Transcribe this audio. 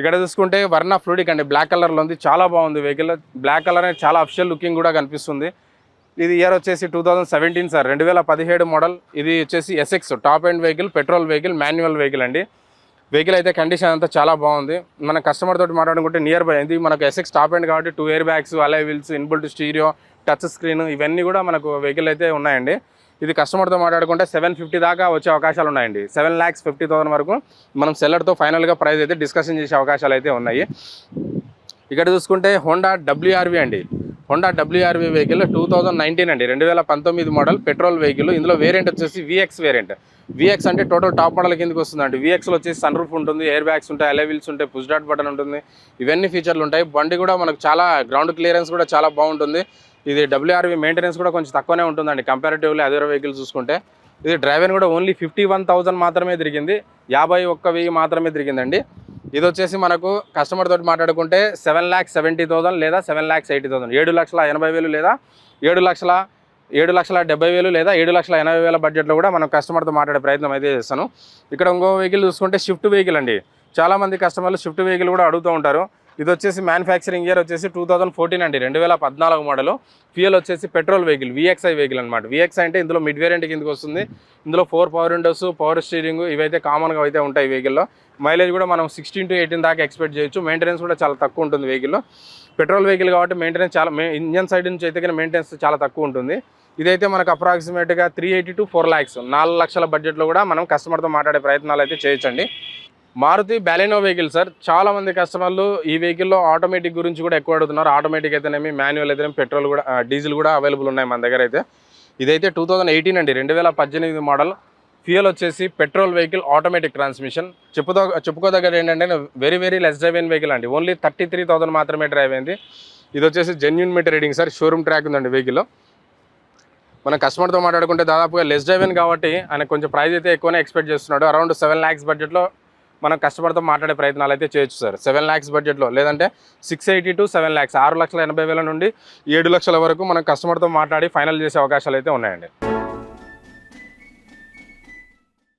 ఇక్కడ చూసుకుంటే వర్ణ ఫ్లూడిక్ అండి, బ్లాక్ కలర్లో ఉంది, చాలా బాగుంది వెహికల్. బ్లాక్ కలర్ అనేది చాలా అఫిషియల్ లుకింగ్ కూడా కనిపిస్తుంది. ఇది ఇయర్ వచ్చేసి 2017 సార్, 2017 మోడల్. ఇది వచ్చేసి SX top end vehicle, petrol vehicle, manual vehicle అండి. వెహికల్ అయితే కండిషన్ అంతా చాలా బాగుంది. మన కస్టమర్ తోటి మాట్లాడుకుంటే నియర్ బై ఇది మనకు ఎస్ఎక్స్ టాప్ ఎండ్ కాబట్టి 2 ఎయిర్ బ్యాగ్స్, అలై wheels, inbuilt stereo, touch screen ఇవన్నీ కూడా మనకు వెహికల్ అయితే ఉన్నాయండి. ఇది కస్టమర్తో మాట్లాడుకుంటే 750 దాకా వచ్చే అవకాశాలు ఉన్నాయండి. 7,50,000 వరకు మనం సెల్లర్తో ఫైనల్గా ప్రైస్ అయితే డిస్కషన్ చేసే అవకాశాలు అయితే ఉన్నాయి. ఇక్కడ చూసుకుంటే హోండా WRV అండి. హోండా WRV వెహికల్ 2019 అండి, 2019 మోడల్ పెట్రోల్ వెహికల్. ఇందులో వేరియంట్ వచ్చేసి VX వేరియంట్. VX అంటే టోటల్ టాప్ మోడల్ కిందకి వస్తుందండి. VXలో వచ్చేసి సన్ రూఫ్ ఉంటుంది, ఎయిర్ బ్యాగ్స్ ఉంటాయి, అలై వీల్స్ ఉంటాయి, పుష్ డాట్ బటన్ ఉంటుంది, ఇవన్నీ ఫీచర్లు ఉంటాయి. బండి కూడా మనకు చాలా గ్రౌండ్ క్లియరెన్స్ కూడా చాలా బాగుంటుంది. ఇది WRV మెయింటెనెన్స్ కూడా కొంచెం తక్కువనే ఉంటుందండి కంపారిటివ్లీ అదర్ వెహికల్ చూసుకుంటే. ఇది డ్రైవర్ కూడా ఓన్లీ 51,000 మాత్రమే తిరిగింది, 51,000 మాత్రమే తిరిగిందండి. ఇది వచ్చేసి మనకు కస్టమర్ తోటి మాట్లాడుకుంటే 7,70,000 లేదా 7,80,000, 7,80,000 లేదా 7,70,000 లేదా 7,80,000 బడ్జెట్లో కూడా మనం కస్టమర్తో మాట్లాడే ప్రయత్నం అయితే చేస్తాను. ఇక్కడ ఇంకో వెహికల్ చూసుకుంటే స్విఫ్ట్ వెహికల్ అండి. చాలామంది కస్టమర్లు స్విఫ్ట్ వెహికల్ కూడా అడుగుతూ ఉంటారు. ఇది వచ్చేసి మ్యానుఫ్యాక్చరింగ్ ఇయర్ వచ్చేసి 2014 అండి, 2014 మోడల్. ఫ్యూయల్ వచ్చేసి పెట్రోల్ వెహికల్, VXI వెహికల్ అనమాట. VXI అంటే ఇందులో మిడ్ వేరియంట్ కిందకి వస్తుంది. ఇందులో 4 పవర్ విండోస్, పవర్ స్టీరింగ్ ఇవైతే కామన్గా అయితే ఉంటాయి వెహికల్లో. మైలేజ్ కూడా మనం 16 to 18 దాకా ఎక్స్పెక్ట్ చేయొచ్చు. మెయింటెనెన్స్ కూడా చాలా తక్కువ ఉంటుంది వెహికల్లో. పెట్రోల్ వెహికల్ కాబట్టి మెయింటెనెన్స్ చాలా, ఇంజన్ సైడ్ నుంచి అయితే మెయింటెనెన్స్ చాలా తక్కువ ఉంటుంది. ఇదైతే మనకు అప్రాక్సిమేట్గా 380 to 4 lakhs, 4 లక్షల బడ్జెట్లో కూడా మనం కస్టమర్తో మాట్లాడే ప్రయత్నాలు అయితే చేయొచ్చండి. మారుతి బాలెనో వెహికల్ సార్, చాలా మంది కస్టమర్లు ఈ వెహికల్లో ఆటోమేటిక్ గురించి కూడా ఎక్కువ అడుగుతున్నారు. ఆటోమేటిక్ అయితేనేమి, మాన్యువల్ అయితేనేమి, పెట్రోల్ కూడా, డీజిల్ కూడా అవైలబుల్ ఉన్నాయి మన దగ్గర అయితే. ఇదైతే 2018 అండి, 2018 మోడల్. ఫ్యూయల్ వచ్చేసి పెట్రోల్ వెహికల్, ఆటోమేటిక్ ట్రాన్స్మిషన్. చెప్పుకోదగ్గర ఏంటంటే వెరీ లెస్ డ్రైవ్ అయిన వెహికల్ అండి. ఓన్లీ 33,000 మాత్రమే డ్రైవ్ అయింది. ఇది వచ్చేసి genuine meter reading sir, showroom track ఉందండి వెహికల్లో. మన కస్టమర్తో మాట్లాడుకుంటే దాదాపుగా లెస్ డ్రైవ్ అయిన కాబట్టి ఆయన కొంచెం ప్రైస్ అయితే ఎక్కువనే ఎక్స్పెక్ట్ చేస్తున్నాడు. అరౌండ్ 7 lakhs బడ్జెట్లో మనం కస్టమర్తో మాట్లాడే ప్రయత్నాలు అయితే చేయొచ్చు సార్. 7 lakhs బడ్జెట్లో, లేదంటే 680 to 7 lakhs, 6,80,000 నుండి 7 లక్షల వరకు మనం కస్టమర్తో మాట్లాడి ఫైనల్ చేసే అవకాశాలు అయితే ఉన్నాయండి.